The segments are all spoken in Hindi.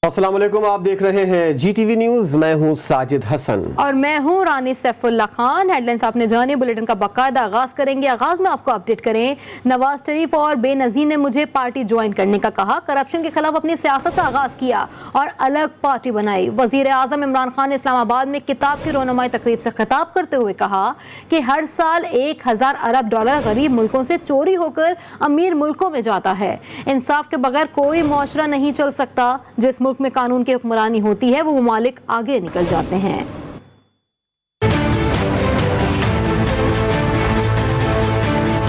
अस्सलाम वालेकुम, आप देख रहे हैं GTV न्यूज़। मैं हूं साजिद हसन और मैं हूं रानी सैफुल्ला खान। हेडलाइंस आपने जाने, बुलेटिन का बाकायदा आगाज करेंगे। आगाज में आपको अपडेट करें, नवाज शरीफ और बेनज़ीर ने मुझे पार्टी ज्वाइन करने का कहा। करप्शन के खिलाफ अपनी सियासत का आगाज किया और अलग पार्टी बनाई। वजीर आजम इमरान खान ने इस्लामाबाद में किताब की रोनुमाई तकरीब से खिताब करते हुए कहा कि हर साल 1000 अरब डॉलर गरीब मुल्कों से चोरी होकर अमीर मुल्कों में जाता है। इंसाफ के बगैर कोई मुआशरा नहीं चल सकता। जिस मुल्क में कानून की हुक्मरानी होती है वो ममालिक आगे निकल जाते हैं।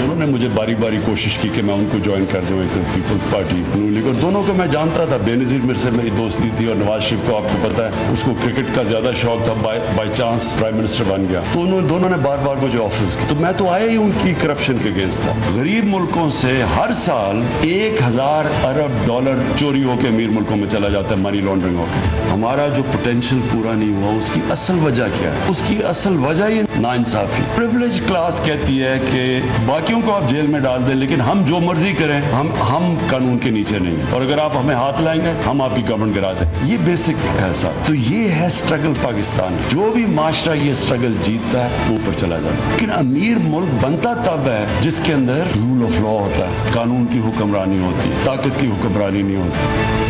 उन्होंने मुझे बारी बारी कोशिश की कि मैं उनको ज्वाइन कर दूं, एक पीपल्स पार्टी नून लीग, और दोनों को मैं जानता था। बेनज़ीर मेरे से मेरी दोस्ती थी और नवाज शरीफ को आपको पता है उसको क्रिकेट का ज्यादा शौक था, बाई चांस प्राइम मिनिस्टर बन गया। तो दोनों ने बार बार मुझे ऑफर्स किए, तो मैं तो आया ही उनकी करप्शन के अगेंस्ट था। गरीब मुल्कों से हर साल 1000 अरब डॉलर चोरी होकर अमीर मुल्कों में चला जाता है, मनी लॉन्ड्रिंग होकर। हमारा जो पोटेंशियल पूरा नहीं हुआ, उसकी असल वजह क्या है? उसकी असल वजह ही नाइंसाफी। प्रिविलेज क्लास कहती है कि बाकियों को आप जेल में डाल दें, लेकिन हम जो मर्जी करें, हम कानून के नीचे नहीं हैं, और अगर आप हमें हाथ लाएंगे हम आपकी गवर्नमेंट गिरा दें। ये बेसिक है साहब। तो ये है स्ट्रगल पाकिस्तान। जो भी माशरा ये स्ट्रगल जीतता है वो ऊपर चला जाता है। लेकिन अमीर मुल्क बनता तब है जिसके अंदर रूल ऑफ लॉ होता है, कानून की हुक्मरानी होती है, ताकत की हुक्मरानी नहीं होती।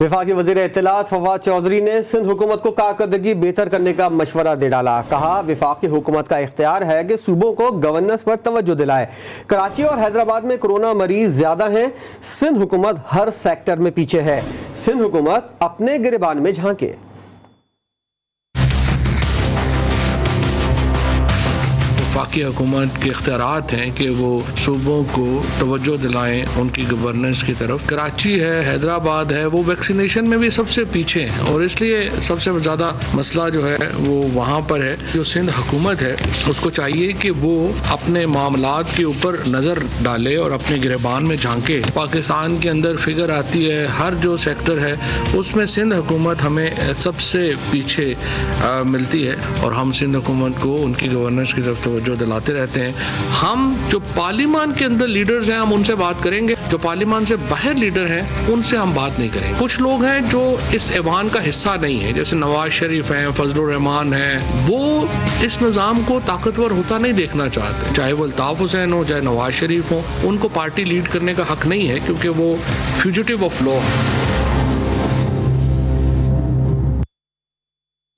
वफाकी वज़ीर इत्तलात फवाद चौधरी ने सिंध हुकूमत को कारकर्दगी बेहतर करने का मशवरा दे डाला। कहा वफाकी हुकूमत का इख्तियार है कि सूबों को गवर्नेंस पर तवज्जो दिलाए। कराची और हैदराबाद में कोरोना मरीज ज्यादा हैं, सिंध हुकूमत हर सेक्टर में पीछे है। सिंध हुकूमत अपने गिरबान में झांके। वफाकी हुकूमत के इख्तियारात हैं कि वो सूबों को तवज्जो दिलाएं उनकी गवर्नेंस की तरफ। कराची है, हैदराबाद है, वो वैक्सीनेशन में भी सबसे पीछे हैं और इसलिए सबसे ज़्यादा मसला जो है वो वहाँ पर है। जो सिंध हुकूमत है उसको चाहिए कि वो अपने मामलात के ऊपर नज़र डाले और अपने गिरबान में झांके। पाकिस्तान के अंदर फिगर आती है, हर जो सेक्टर है उसमें सिंध हुकूमत हमें सबसे पीछे मिलती है और हम सिंध हुकूमत को उनकी गवर्नेंस की तरफ जो दिलाते रहते हैं। हम जो पार्लियामान के अंदर लीडर्स हैं हम उनसे बात करेंगे, जो पार्लियामान से बाहर लीडर हैं उनसे हम बात नहीं करेंगे। कुछ लोग हैं जो इस ऐवान का हिस्सा नहीं है, जैसे नवाज शरीफ हैं, फजलुर रहमान हैं, वो इस निज़ाम को ताकतवर होता नहीं देखना चाहते। चाहे वो अल्ताफ हुसैन हो, चाहे नवाज शरीफ हो, उनको पार्टी लीड करने का हक नहीं है क्योंकि वो फ्यूजिटिव ऑफ लॉ है।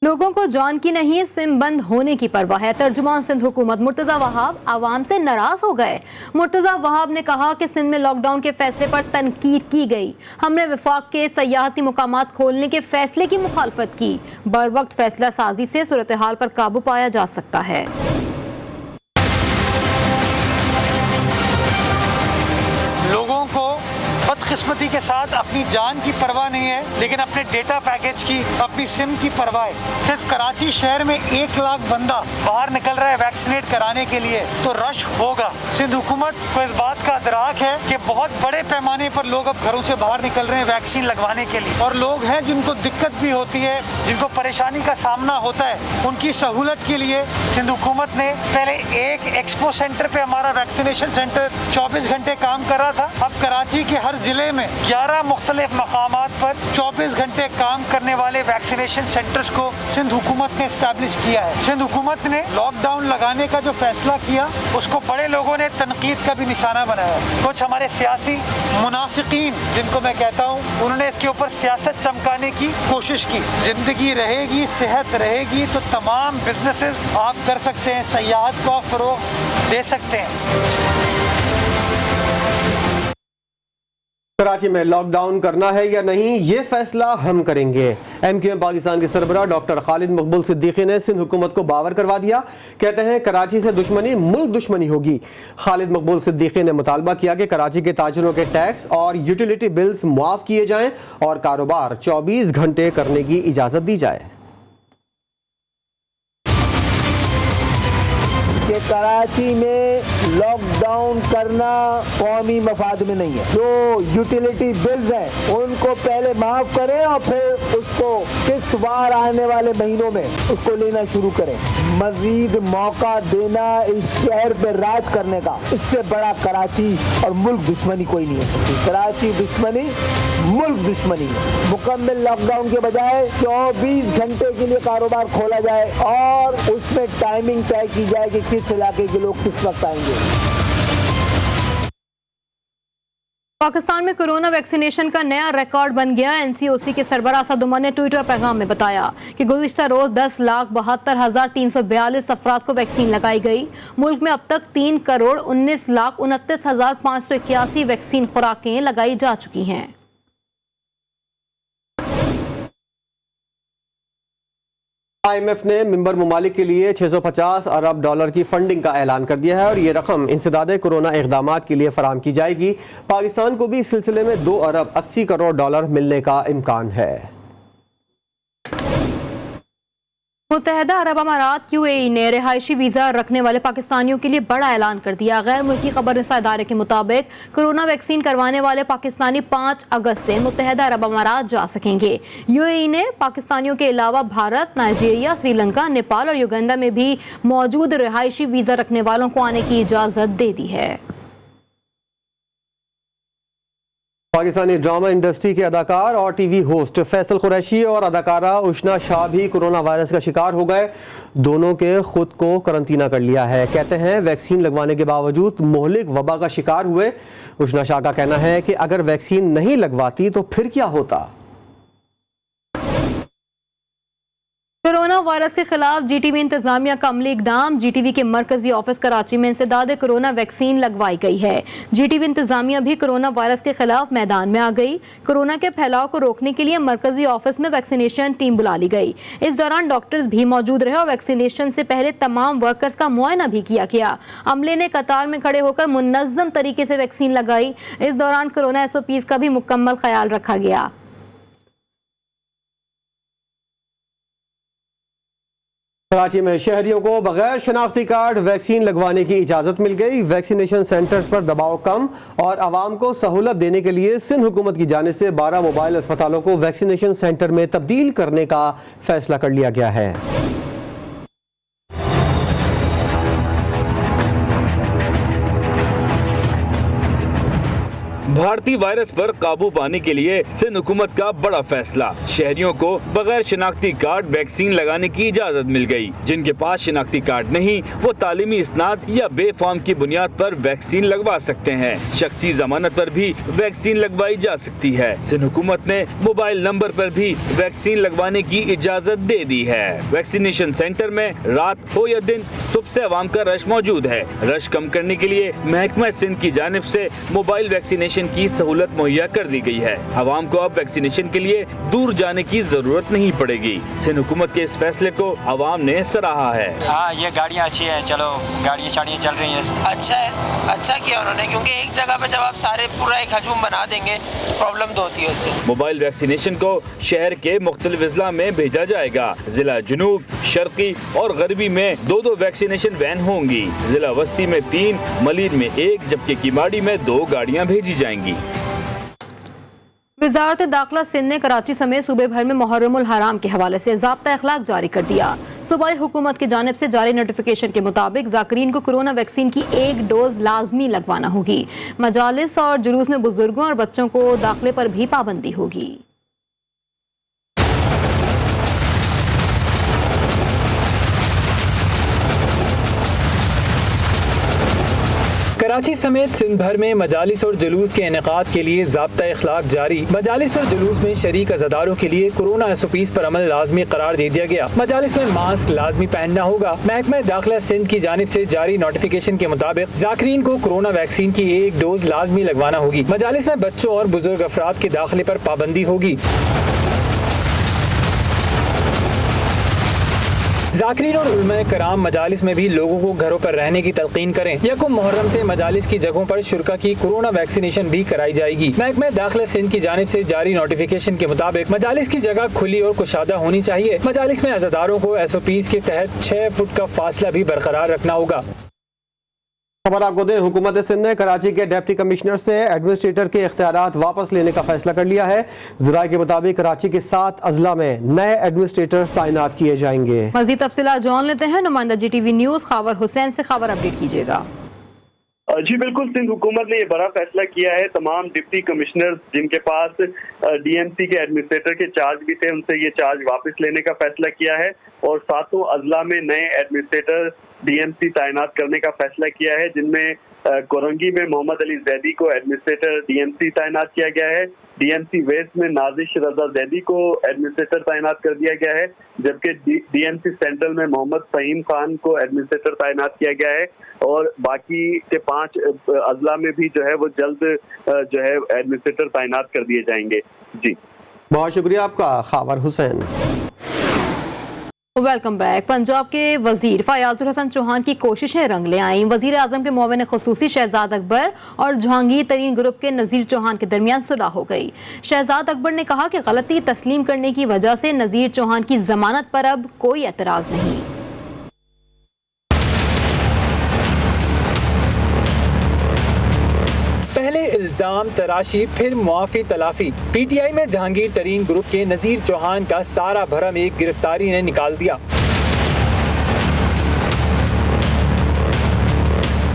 लोगों को जान की नहीं सिम बंद होने की परवाह है। तर्जुमान सिंध हुकूमत मुर्तज़ा वहाब आवाम से नाराज हो गए। मुर्तज़ा वहाब ने कहा कि सिंध में लॉकडाउन के फैसले पर तनकीद की गई। हमने वफाक के सयाहती मुकामात खोलने के फैसले की मुखालफत की। बर वक्त फैसला साजी से सूरत हाल पर काबू पाया जा सकता है। लोगों को बदकिस्मती के साथ अपनी जान की परवाह नहीं है, लेकिन अपने डेटा पैकेज की, अपनी सिम की परवाह है। सिर्फ कराची शहर में 1 लाख बंदा बाहर निकल रहा है वैक्सीनेट कराने के लिए, तो रश होगा। सिंध हुकूमत को इस बात का अदराक है कि बहुत बड़े पैमाने पर लोग अब घरों से बाहर निकल रहे हैं वैक्सीन लगवाने के लिए, और लोग हैं जिनको दिक्कत भी होती है, जिनको परेशानी का सामना होता है। उनकी सहूलत के लिए सिंध हुकूमत ने पहले एक एक्सपो सेंटर पे हमारा वैक्सीनेशन सेंटर 24 घंटे काम कर रहा था। अब कराची के हर जिले में 11 मुख्तलिफ मकामात पर 24 घंटे काम करने वाले वैक्सीनेशन सेंटर्स को सिंध हुकूमत ने एस्टैब्लिश किया है। सिंध हुकूमत ने लॉकडाउन लगाने का जो फैसला किया उसको बड़े लोगों ने तनकीद का भी निशाना बनाया। कुछ हमारे सियासी मुनाफिकीन, जिनको मैं कहता हूँ, उन्होंने इसके ऊपर सियासत चमकाने की कोशिश की। जिंदगी रहेगी, सेहत रहेगी तो तमाम बिजनेसेस आप कर सकते हैं, सयाहत को फरोग दे सकते हैं। कराची में लॉकडाउन करना है या नहीं, ये फैसला हम करेंगे। MQM पाकिस्तान के सरबराह डॉक्टर खालिद मकबूल सिद्दीकी ने सिंध हुकूमत को बावर करवा दिया। कहते हैं कराची से दुश्मनी मुल्क दुश्मनी होगी। खालिद मकबूल सिद्दीकी ने मुतालबा किया कि कराची के ताजरों के टैक्स और यूटिलिटी बिल्स मुआफ किए जाएं और कारोबार 24 घंटे करने की इजाजत दी जाए। कराची में लॉकडाउन करना कौमी मफाद में नहीं है। जो यूटिलिटी बिल्स हैं उनको पहले माफ करें और फिर उसको किस्तवार आने वाले महीनों में उसको लेना शुरू करें। मजीद मौका देना इस शहर पे राज करने का, इससे बड़ा कराची और मुल्क दुश्मनी कोई नहीं है। कराची दुश्मनी मुल्क दुश्मनी है। मुकम्मल लॉकडाउन के बजाय 24 घंटे के लिए कारोबार खोला जाए और उसमें टाइमिंग तय की जाए कि किस इलाके के लोग किस वक्त आएंगे। पाकिस्तान में कोरोना वैक्सीनेशन का नया रिकॉर्ड बन गया। एनसीओसी के सरबराह असद उमर ने ट्विटर पैगाम में बताया कि गुज़िश्ता रोज 10,72,342 अफराद को वैक्सीन लगाई गई। मुल्क में अब तक 3,19,29,581 वैक्सीन खुराकें लगाई जा चुकी हैं। IMF ने मिंबर मुमालिक के लिए 650 अरब डॉलर की फंडिंग का ऐलान कर दिया है और ये रकम इंसदादे कोरोना इक़दामात के लिए फराम की जाएगी। पाकिस्तान को भी इस सिलसिले में 2 अरब 80 करोड़ डॉलर मिलने का इम्कान है। मुत्तहदा अरब अमारात UAE ने रिहायशी वीज़ा रखने वाले पाकिस्तानियों के लिए बड़ा ऐलान कर दिया। गैर मुल्की खबररसा इदारे के मुताबिक कोरोना वैक्सीन करवाने वाले पाकिस्तानी 5 अगस्त से मुत्तहदा अरब अमारात जा सकेंगे। UAE ने पाकिस्तानियों के अलावा भारत, नाइजीरिया, श्रीलंका, नेपाल और युगांडा में भी मौजूद रिहायशी वीज़ा रखने वालों को आने की इजाज़त दे दी है। पाकिस्तानी ड्रामा इंडस्ट्री के अदाकार और टीवी होस्ट फैसल कुरैशी और अदाकारा उशना शाह भी कोरोना वायरस का शिकार हो गए। दोनों के खुद को करंतना कर लिया है। कहते हैं वैक्सीन लगवाने के बावजूद मोहलिक वबा का शिकार हुए। उशना शाह का कहना है कि अगर वैक्सीन नहीं लगवाती तो फिर क्या होता। कोरोना वायरस के खिलाफ GTV इंतजामिया का अमली इकदाम। GTV के मरकजी ऑफिस कराची में इंसदाद कोरोना वैक्सीन लगवाई गई है। GTV इंतजामिया भी कोरोना वायरस के खिलाफ मैदान में आ गई। कोरोना के फैलाव को रोकने के लिए मरकजी ऑफिस में वैक्सीनेशन टीम बुला ली गई। इस दौरान डॉक्टर्स भी मौजूद रहे और वैक्सीनेशन से पहले तमाम वर्कर्स का मुआयना भी किया गया। अमले ने कतार में खड़े होकर मुनज़्ज़म तरीके से वैक्सीन लगाई। इस दौरान कोरोना SOPs का भी मुकम्मल ख्याल रखा गया। कराची में शहरियों को बगैर शनाख्ती कार्ड वैक्सीन लगवाने की इजाज़त मिल गई। वैक्सीनेशन सेंटर्स पर दबाव कम और आवाम को सहूलत देने के लिए सिंध हुकूमत की जानिब से 12 मोबाइल अस्पतालों को वैक्सीनेशन सेंटर में तब्दील करने का फैसला कर लिया गया है। भारतीय वायरस पर काबू पाने के लिए सिंध हुकूमत का बड़ा फैसला। शहरियों को बगैर शिनाख्ती कार्ड वैक्सीन लगाने की इजाजत मिल गई। जिनके पास शिनाख्ती कार्ड नहीं वो तालीमी इसनाद या बे फॉर्म की बुनियाद पर वैक्सीन लगवा सकते हैं। शख्सी जमानत पर भी वैक्सीन लगवाई जा सकती है। सिंध हुकूमत ने मोबाइल नंबर पर भी वैक्सीन लगवाने की इजाजत दे दी है। वैक्सीनेशन सेंटर में रात हो या दिन सुबह से आवाम का रश मौजूद है। रश कम करने के लिए महकमा सिंध की जानिब से मोबाइल वैक्सीनेशन की सहूलत मुहैया कर दी गई है। आवाम को अब वैक्सीनेशन के लिए दूर जाने की जरूरत नहीं पड़ेगी। सिंध हुकूमत के इस फैसले को आवाम ने सराहा है। हाँ, ये गाड़ियाँ अच्छी हैं, चलो गाड़ियाँ चल रही हैं। अच्छा है, अच्छा किया उन्होंने, क्योंकि एक जगह पे जब आप सारे पूरा एक हजूम बना देंगे प्रॉब्लम तो होती है उससे। मोबाइल वैक्सीनेशन को शहर के मुख्तलिफ अजला में भेजा जाएगा। जिला जुनूब, शर्की और गरबी में 2-2 वैक्सीनेशन वैन होंगी। जिला वस्ती में 3, मलीर में 1 जबकि किमाड़ी में 2 गाड़ियाँ भेजी जाएंगी। वज़ारत दाखिला सिंध ने कराची समेत सूबे भर में मुहर्रमुल हराम के हवाले से ज़ाब्ता अखलाक जारी कर दिया। सूबाई हुकूमत की जानिब से जारी नोटिफिकेशन के मुताबिक ज़ाकिरीन को कोरोना वैक्सीन की 1 डोज लाजमी लगवाना होगी। मजालिस और जुलूस में बुजुर्गों और बच्चों को दाखिले पर भी पाबंदी होगी। कराची समेत सिंध भर में मजालिस और जुलूस के इनेकाद के लिए ज़ाब्ता अखलाक जारी। मजालिस और जुलूस में शरीक अज़ादारों के लिए कोरोना SOPs पर अमल लाजमी करार दे दिया गया। मजालिस में मास्क लाजमी पहनना होगा। महकमा दाखिला सिंध की जानिब से जारी नोटिफिकेशन के मुताबिक ज़ाकिरीन को कोरोना वैक्सीन की 1 डोज लाजमी लगवाना होगी। मजालिस में बच्चों और बुजुर्ग अफराद के दाखिले पर पाबंदी होगी। ज़ाकिरीन और उलमाए कराम मजालिस में भी लोगों को घरों पर रहने की तलकीन करें। यकम मुहर्रम से मजालिस की जगहों पर शुरका की कोरोना वैक्सीनेशन भी कराई जाएगी। महकमा दाखिला सिंध की जानिब से जारी नोटिफिकेशन के मुताबिक मजालिस की जगह खुली और कुशादा होनी चाहिए। मजालिस में अज़ादारों को SOPs के तहत 6 फुट का फासला भी बरकरार रखना होगा। खबर आपको दें, हुकूमत सिंध ने कराची के डिप्टी कमिश्नर से एडमिनिस्ट्रेटर के इख्तियारात वापस लेने का फैसला कर लिया है। ज़राए के मुताबिक कराची के 7 अजला में नए एडमिनिस्ट्रेटर तैनात किए जाएंगे। मज़ीद तफसीलात जान लेते हैं नुमाइंदा GTV न्यूज़ खावर हुसैन से। खबर अपडेट कीजिएगा। जी बिल्कुल, सिंध हुकूमत ने ये बड़ा फैसला किया है। तमाम डिप्टी कमिश्नर जिनके पास DMC के एडमिनिस्ट्रेटर के चार्ज भी थे, उनसे ये चार्ज वापस लेने का फैसला किया है और 7 अजला में नए एडमिनिस्ट्रेटर DMC तैनात करने का फैसला किया है, जिनमें कोरंगी में मोहम्मद अली जैदी को एडमिनिस्ट्रेटर DMC तैनात किया गया है। DMC वेस्ट में नाजिश रजा जैदी को एडमिनिस्ट्रेटर तैनात कर दिया गया है, जबकि DMC सेंट्रल में मोहम्मद फहीम खान को एडमिनिस्ट्रेटर तैनात किया गया है और बाकी के 5 अजला में भी जो है वो जल्द जो है एडमिनिस्ट्रेटर तैनात कर दिए जाएंगे। जी बहुत शुक्रिया आपका खावर हुसैन। Welcome back. पंजाब के वजीर फयाजुल हसन चौहान की कोशिशें रंग ले आईं। वजीर आजम के मुआविन खुसूसी शहजाद अकबर और जहांगीर तरीन ग्रुप के नज़ीर चौहान के दरमियान सुलह हो गई। शहजाद अकबर ने कहा कि गलती तस्लीम करने की वजह से नज़ीर चौहान की जमानत पर अब कोई एतराज नहीं। पहले इल्जाम तराशी फिर मुआफी तलाफी। PTI में जहांगीर तरीन ग्रुप के नज़ीर चौहान का सारा भरम एक गिरफ्तारी ने निकाल दिया।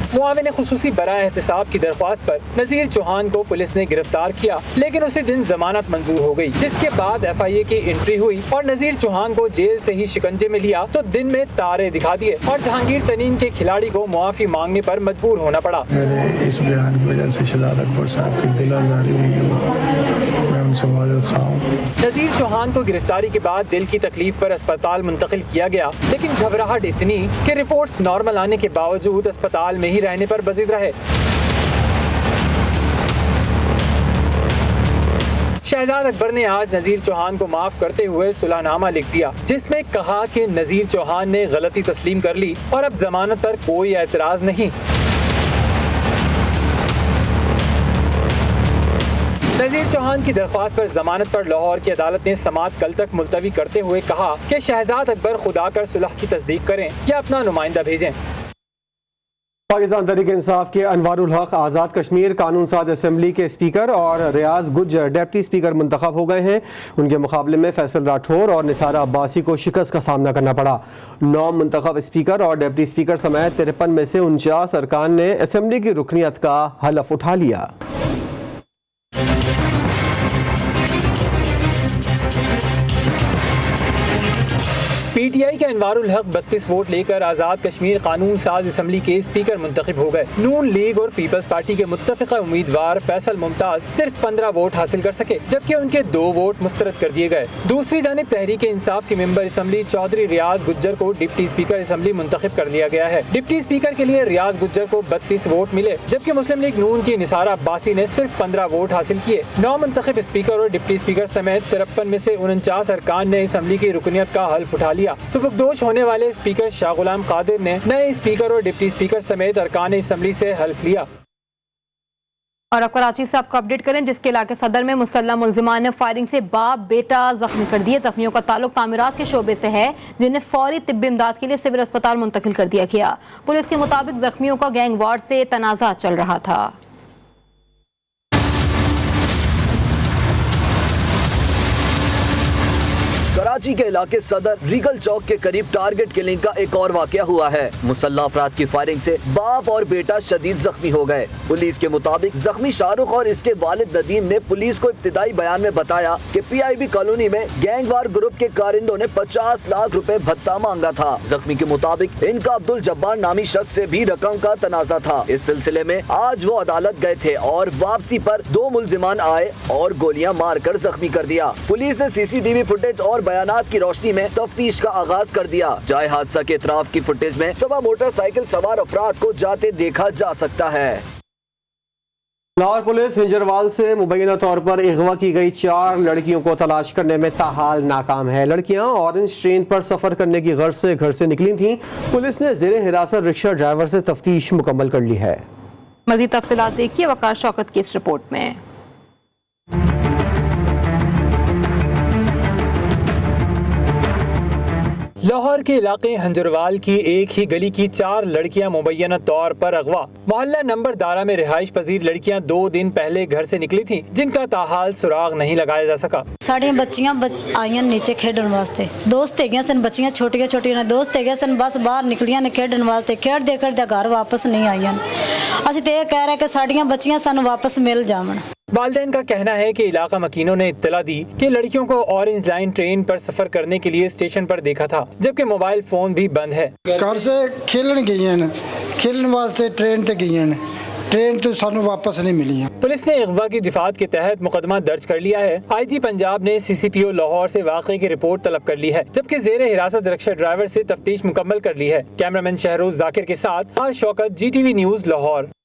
मुआविन खुसूसी बराए एहतिसाब की दरख्वास्त पर नज़ीर चौहान को पुलिस ने गिरफ्तार किया, लेकिन उसी दिन जमानत मंजूर हो गई, जिसके बाद FIA की एंट्री हुई और नज़ीर चौहान को जेल से ही शिकंजे में लिया तो दिन में तारे दिखा दिए और जहांगीर तरीन के खिलाड़ी को मुआफी मांगने पर मजबूर होना पड़ा। मेरे इस बयान की वजह से शहजाद अकबर साहब की दिल आज़ारी हुई, मैं उनसे माजूद खाऊं। नज़ीर चौहान को गिरफ्तारी के बाद दिल की तकलीफ पर अस्पताल मुंतकिल किया गया, लेकिन घबराहट इतनी कि रिपोर्ट्स नॉर्मल आने के बावजूद अस्पताल में ही रहने पर बजिद रहे। शहजाद अकबर ने आज नज़ीर चौहान को माफ करते हुए सुलहनामा लिख दिया, जिसमें कहा कि नज़ीर चौहान ने गलती तस्लीम कर ली और अब जमानत पर कोई एतराज नहीं। नज़ीर चौहान की दरख्वास्त पर जमानत पर लाहौर की अदालत ने समाअत कल तक मुलतवी करते हुए कहा कि शहजाद अकबर खुदा कर सुलह की तस्दीक करें या अपना नुमाइंदा भेजें। पाकिस्तान तहरीक इंसाफ के अनवारुल हक आज़ाद कश्मीर कानून साज असम्बली के स्पीकर और रियाज गुज्जर डिप्टी स्पीकर मुंतखब हो गए हैं। उनके मुकाबले में फैसल राठौर और निसार अब्बासी को शिकस्त का सामना करना पड़ा। 9 मुंतखब स्पीकर और डिप्टी स्पीकर समेत 53 में से 49 अरकान ने असम्बली की रुकनीत का हलफ उठा लिया। PTI के अनवारुल हक 32 वोट लेकर आज़ाद कश्मीर कानून साज असम्बली के स्पीकर मुंतखब हो गए। नून लीग और पीपल्स पार्टी के मुत्तफ़िक़ा उम्मीदवार फैसल मुमताज सिर्फ 15 वोट हासिल कर सके, जबकि उनके 2 वोट मुस्तरद कर दिए गए। दूसरी जानिब तहरीक इंसाफ के मेंबर असम्बली चौधरी रियाज गुज्जर को डिप्टी स्पीकर असम्बली मुंतखब कर लिया गया है। डिप्टी स्पीकर के लिए रियाज गुज्जर को 32 वोट मिले, जबकि मुस्लिम लीग नून की निसार अब्बासी ने सिर्फ 15 वोट हासिल किए। 9 मुंतखब स्पीकर और डिप्टी स्पीकर समेत 53 में से 49 अरकान ने असम्बली की रुकनीत का हल्फ उठा लिया। सुबकदोश होने वाले स्पीकर शाह गुलाम कादिर ने नए स्पीकर और डिप्टी स्पीकर समेत अरकान असम्बली से हल्फ लिया। और अब कराची से आपको अपडेट करें, जिसके इलाके सदर में मुसल्लह मुलजिमान ने फायरिंग से बाप बेटा जख्मी कर दिए। जख्मियों का ताल्लुक तामीरात के शोबे से है, जिन्हें फौरी तिब्बी इमदाद के लिए सिविल अस्पताल मुंतकिल कर दिया गया। पुलिस के मुताबिक जख्मियों का गैंग वार से तनाज़ा चल रहा था। कराची के इलाके सदर रीगल चौक के करीब टारगेट किलिंग का एक और वाकया हुआ है। मुसल्लह अफराद की फायरिंग से बाप और बेटा शदीद जख्मी हो गए। पुलिस के मुताबिक जख्मी शाहरुख और इसके वालिद नदीम ने पुलिस को इब्तिदाई बयान में बताया कि PIB कॉलोनी में गैंगवार ग्रुप के कारिंदों ने 50 लाख रुपए भत्ता मांगा था। जख्मी के मुताबिक इनका अब्दुल जब्बार नामी शख्स से भी रकम का तनाजा था। इस सिलसिले में आज वो अदालत गए थे और वापसी पर 2 मुलजिमान आए और गोलियां मारकर जख्मी कर दिया। पुलिस ने CCTV फुटेज और बयानात की रोशनी में तफ्तीश का आगाज कर दिया। जाए हादसा के इतराफ की फुटेज में तबाह मोटरसाइकिल सवार अफराद को जाते देखा जा सकता है। लाहौर पुलिस हिंजरवाल से मुबैना तौर पर अगवा की गई 4 लड़कियों को तलाश करने में ताहाल नाकाम है। लड़कियां ऑरेंज ट्रेन पर सफर करने की गर्ज से घर से निकली थीं। पुलिस ने जेरे हिरासत रिक्शा ड्राइवर से तफ्तीश मुकम्मल कर ली है। मजीद तफसीलात देखिए वकार शौकत की इस रिपोर्ट में। लाहौर के इलाके हंजरवाल की एक ही गली की 4 लड़कियां मुबैना तौर पर अगवा। मोहल्ला नंबर 12 में रिहाइश पजीर लड़कियां 2 दिन पहले घर से निकली थी, जिनका ताहाल सुराग नहीं लगाया जा सका। साड़ियां बच्चियां आईयां नीचे खेडन वास्ते, दोस्त है सन बच्चियां छोटियां छोटियां दोस्त है सन, बस बाहर निकलियां ने खेडन वास्ते, खेडदे खेडदे घर वापस नहीं आईयां। असीं ते कह रहे कि साड़ियां बच्चियां सानू वापस मिल जावन। वालिदैन का कहना है कि इलाका मकीनों ने इत्तला दी कि लड़कियों को ऑरेंज लाइन ट्रेन पर सफर करने के लिए स्टेशन पर देखा था, जबकि मोबाइल फोन भी बंद है। घर से खेलन गई हैं, खेलन वास्ते ट्रेन ते गई हैं, ट्रेन तो सानू वापस नहीं मिली है। पुलिस ने अगवा की दिफात के तहत मुकदमा दर्ज कर लिया है। IG पंजाब ने CCPO लाहौर से वाक़े की रिपोर्ट तलब कर ली है, जबकि ज़ेरे हिरासत रिक्शा ड्राइवर से तफ्तीश मुकम्मल कर ली है। कैमरामैन शहरोज जाकिर के साथ R Shaukat, GTV news Lahore.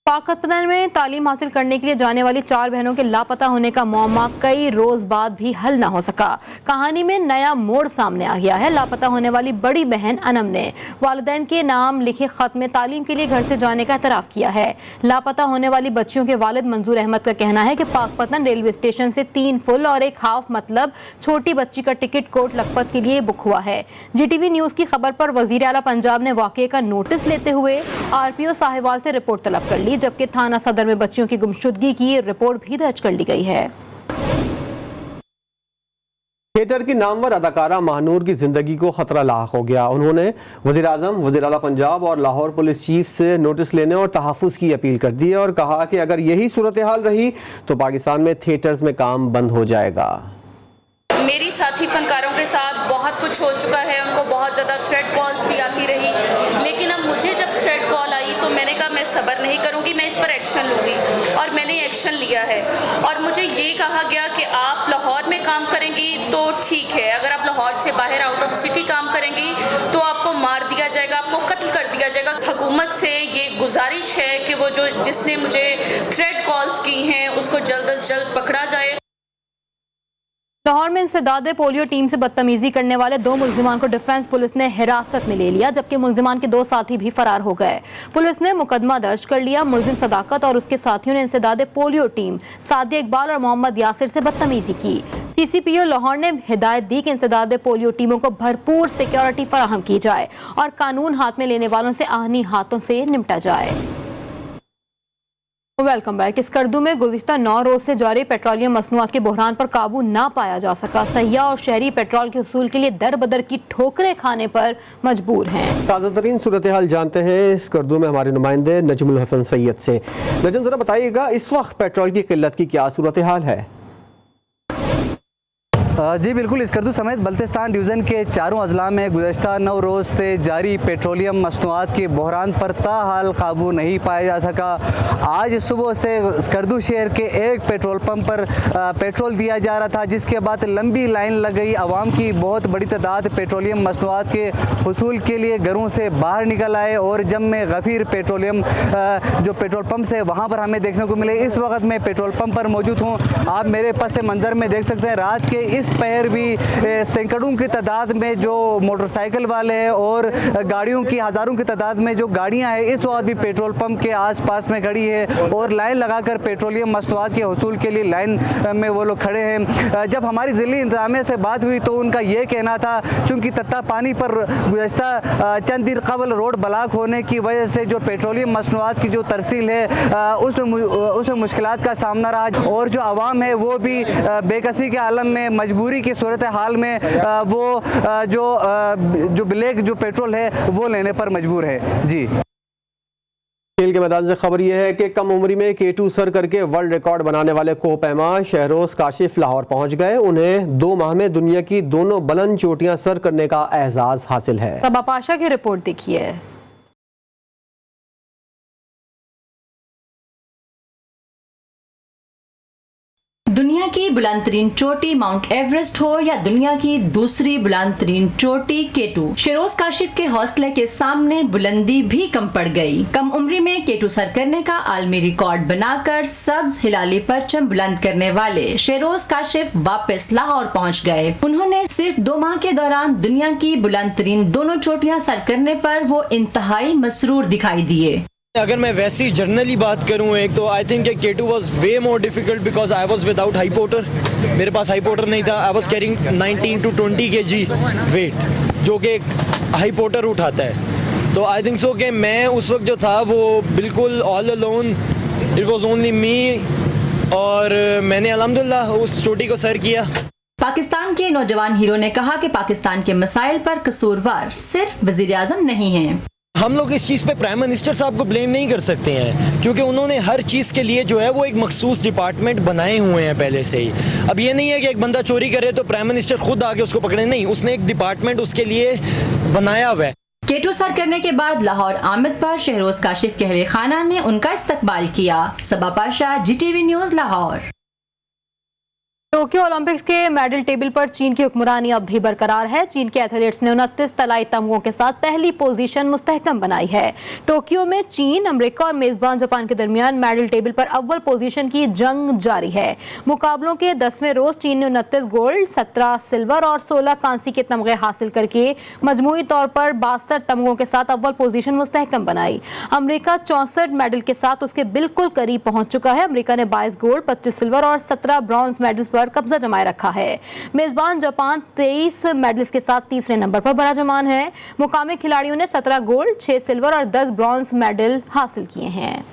Pakpattan में तालीम हासिल करने के लिए जाने वाली 4 बहनों के लापता होने का मौमा कई रोज बाद भी हल न हो सका। कहानी में नया मोड़ सामने आ गया है। लापता होने वाली बड़ी बहन अनम ने वालिदैन के नाम लिखे खत में तालीम के लिए घर से जाने का एतराफ़ किया है। लापता होने वाली बच्चियों के वालिद मंजूर अहमद का कहना है कि पाकपतन रेलवे स्टेशन से 3 फुल और 1 हाफ मतलब छोटी बच्ची का टिकट कोट लखपत के लिए बुक हुआ है। GTV न्यूज़ की खबर पर वज़ीर आला पंजाब ने वाक़े का नोटिस लेते हुए RPO साहिवाल से रिपोर्ट तलब कर ली, जबकि थाना सदर में बच्चियों की गुमशुदगी की रिपोर्ट भी दर्ज कर ली गई है। थिएटर की नामवर अदाकारा महानूर की जिंदगी को खतरा लाहक हो गया। उन्होंने वज़ीर आज़म, वज़ीर आला पंजाब और लाहौर पुलिस चीफ से नोटिस लेने और तहफ़्फ़ुज़ की अपील कर दी है और कहा कि अगर यही सूरत हाल रही तो पाकिस्तान में थिएटर्स में काम बंद हो जाएगा। मेरी साथी फनकारों के साथ बहुत कुछ हो चुका है, उनको बहुत ज़्यादा थ्रेट कॉल्स भी आती रही, लेकिन अब मुझे जब थ्रेट कॉल आई तो मैंने कहा मैं सब्र नहीं करूँगी, मैं इस पर एक्शन लूँगी और मैंने एक्शन लिया है। और मुझे ये कहा गया कि आप लाहौर में काम करेंगी तो ठीक है, अगर आप लाहौर से बाहर आउट ऑफ सिटी काम करेंगी तो आपको मार दिया जाएगा, आपको कत्ल कर दिया जाएगा। हुकूमत से ये गुजारिश है कि वो जिसने मुझे थ्रेट कॉल्स की हैं उसको जल्द अज जल्द पकड़ा जाए। लाहौर में इंसदाद पोलियो टीम से बदतमीजी करने वाले 2 मुल्जिमान को डिफेंस पुलिस ने हिरासत में ले लिया, जबकि मुल्जिमान के 2 साथी भी फरार हो गए। पुलिस ने मुकदमा दर्ज कर लिया। मुल्जिम सदाकत और उसके साथियों ने इंसदाद पोलियो टीम सादिया इकबाल और मोहम्मद यासिर से बदतमीजी की। CCPO लाहौर ने हिदायत दी कि इंसदाद पोलियो टीमों को भरपूर सिक्योरिटी फराहम की जाए और कानून हाथ में लेने वालों से आहनी हाथों से निपटा जाए। Welcome back. स्कर्दू में गुज़िश्ता 9 रोज से जारी पेट्रोलियम मसनूआत के बहरान पर काबू ना पाया जा सका। सयाह और शहरी पेट्रोल के हुसूल के लिए दर बदर की ठोकरें खाने पर मजबूर हैं। ताज़ा तरीन सूरत हाल जानते हैं स्कर्दू में हमारे नुमाइंदे नजमुल हसन सैयद से। नजम, जरा बताइएगा इस वक्त पेट्रोल की किल्लत की क्या सूरत हाल है? जी बिल्कुल, स्कर्दू समेत बल्तिस्तान डिवीज़न के 4 अजला में गुज़श्ता 9 रोज़ से जारी पेट्रोलियम मसनूआत के बहरान पर ताहाल काबू नहीं पाया जा सका। आज सुबह से स्कर्दू शहर के एक पेट्रोल पंप पर पेट्रोल दिया जा रहा था, जिसके बाद लंबी लाइन लग गई। आवाम की बहुत बड़ी तादाद पेट्रोलियम मसनूआत के हुसूल के लिए घरों से बाहर निकल आए और जम में गफ़ीर पेट्रोलियम जो पेट्रोल पंप है वहाँ पर हमें देखने को मिले। इस वक्त मैं पेट्रोल पंप पर मौजूद हूँ। आप मेरे पास से मंजर में देख सकते हैं, रात के इस पहर भी सैकड़ों की तादाद में जो मोटरसाइकिल वाले हैं और गाड़ियों की हज़ारों की तादाद में जो गाड़ियां हैं इस वक्त भी पेट्रोल पंप के आसपास में खड़ी है और लाइन लगाकर पेट्रोलियम मसनूआत के हुसूल के लिए लाइन में वो लोग खड़े हैं। जब हमारी ज़िली इंतज़ामिया से बात हुई तो उनका ये कहना था, चूँकि तत्ता पानी पर गुज़श्ता चंद दिन कबल रोड ब्लॉक होने की वजह से जो पेट्रोलियम मसनूआत की जो तरसील है उसमें मुश्किलात का सामना रहा और जो आवाम है वो भी बेकसी के आलम में मजबूरी की सूरत हाल में वो जो ब्लैक जो पेट्रोल है वो लेने पर मजबूर है। जी, खेल के मैदान से खबर यह है कि कम उम्री में K2 सर करके वर्ल्ड रिकॉर्ड बनाने वाले कोपैमा शहरोज काशिफ लाहौर पहुंच गए। उन्हें 2 माह में दुनिया की दोनों बुलंद चोटियां सर करने का एजाज हासिल है। सबा पाशा की रिपोर्ट देखिए। दुनिया की बुलंद तरीन चोटी माउंट एवरेस्ट हो या दुनिया की दूसरी बुलंद तरीन चोटी K2, शहरोज काशिफ के हौसले के सामने बुलंदी भी कम पड़ गई। कम उम्री में K2 सर करने का आलमी रिकॉर्ड बनाकर सब्ज हिलाली परचम बुलंद करने वाले शहरोज काशिफ वापस लाहौर पहुंच गए। उन्होंने सिर्फ 2 माह के दौरान दुनिया की बुलंद तरीन दोनों चोटियां सर करने पर वो इंतहाई मसरूर दिखाई दिए। अगर मैं वैसी जर्नली बात करूं एक तो I think K2 was way more difficult because I was without high porter, मेरे पास हाई पोर्टर नहीं था। I was carrying 19 to 20 kg weight जो कि एक हाई पोर्टर उठाता है। तो आई थिंक सो कि मैं उस वक्त जो था वो बिल्कुल all alone, it was only me, और मैंने अल्हम्दुलिल्लाह उस चोटी को सर किया। पाकिस्तान के नौजवान हीरो ने कहा कि पाकिस्तान के मसाइल पर कसूरवार सिर्फ वजीर आज़म नहीं हैं। हम लोग इस चीज़ पे प्राइम मिनिस्टर साहब को ब्लेम नहीं कर सकते हैं, क्योंकि उन्होंने हर चीज़ के लिए जो है वो एक मखसूस डिपार्टमेंट बनाए हुए हैं पहले से ही। अब ये नहीं है कि एक बंदा चोरी करे तो प्राइम मिनिस्टर खुद आके उसको पकड़े, नहीं, उसने एक डिपार्टमेंट उसके लिए बनाया हुआ है। K2 सर करने के बाद लाहौर आमद पर शहरोज काशिफ के अहले खाना ने उनका इस्तकबाल किया। Saba Pasha, GTV news, Lahore. Tokyo Olympics के मेडल टेबल पर चीन की हुक्मरानी अब भी बरकरार है। चीन के एथलीट्स ने 29 तलाई तमगों के साथ पहली पोजीशन मुस्तहकम बनाई है। टोक्यो में चीन, अमेरिका और मेजबान जापान के दरमियान मेडल टेबल पर अव्वल पोजीशन की जंग जारी है। मुकाबलों के 10वें रोज चीन ने 29 गोल्ड, 17 सिल्वर और 16 कांसी के तमगे हासिल करके मजमूई तौर पर 62 तमगों के साथ अव्वल पोजीशन मुस्तहकम बनाई। अमेरिका 64 मेडल के साथ उसके बिल्कुल करीब पहुंच चुका है। अमेरिका ने 22 गोल्ड, 25 सिल्वर और 17 ब्रॉन्ज मेडल्स पर कब्जा जमाए रखा है। मेजबान जापान 23 मेडल्स के साथ तीसरे नंबर पर बराजमान है। मुकामी खिलाड़ियों ने 17 गोल्ड, 6 सिल्वर और 10 ब्रॉन्ज मेडल हासिल किए हैं।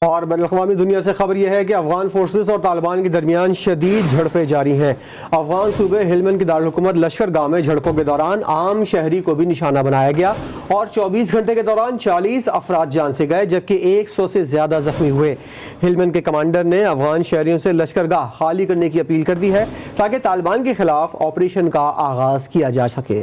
और बैनुल-अक़वामी दुनिया से खबर यह है कि अफगान फोर्सेस और तालिबान के दरमियान शदीद झड़पें जारी हैं। अफगान सूबे हेलमंद की दारुल-हुकूमत लश्करगाह में झड़पों के दौरान आम शहरी को भी निशाना बनाया गया और 24 घंटे के दौरान 40 अफराद जान से गए जबकि 100 से ज्यादा जख्मी हुए। हेलमंद के कमांडर ने अफगान शहरियों से लश्करगाह खाली करने की अपील कर दी है ताकि तालिबान के खिलाफ ऑपरेशन का आगाज किया जा सके।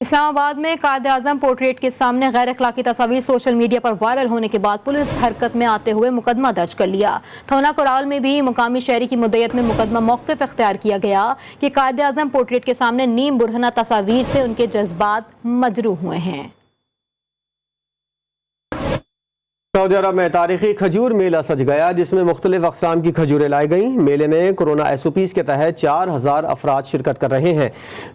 इस्लामाबाद में कायद-ए-आज़म पोर्ट्रेट के सामने गैर अखलाकी तस्वीर सोशल मीडिया पर वायरल होने के बाद पुलिस हरकत में आते हुए मुकदमा दर्ज कर लिया। थोना कोराल में भी मुकामी शहरी की मुद्दत में मुकदमा मौक़िफ़ इख्तियार किया गया कि कायद-ए-आज़म पोर्ट्रेट के सामने नीम बुरहना तस्वीर से उनके जज्बात मजरूह हुए हैं। सऊदी अरब में तारीखी खजूर मेला सज गया जिसमें मुख्तलिफ अक़साम की खजूरें लाई गई। मेले में कोरोना SOPs के तहत 4000 अफराद शिरकत कर रहे हैं।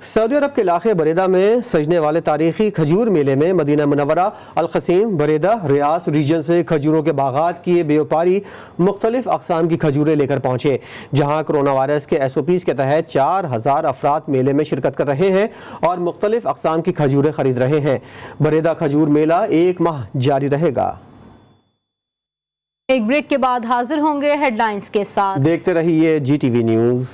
सऊदी अरब के इलाके बरेदा में सजने वाले तारीखी खजूर मेले में मदीना मुनव्वरा, अल-क़सीम, बरेदा, रियास रीजन से खजूरों के बागात किए व्यापारी मुख्तलिफ अक़साम की खजूरें लेकर पहुंचे। जहाँ कोरोना वायरस के SOPs के तहत 4000 अफराद मेले में शिरकत कर रहे हैं और मुख्तलिफ अक़साम की खजूरें खरीद रहे हैं। बरेदा खजूर मेला 1 माह जारी रहेगा। एक ब्रेक के बाद हाजिर होंगे हेडलाइंस के साथ। देखते रहिए GTV न्यूज़।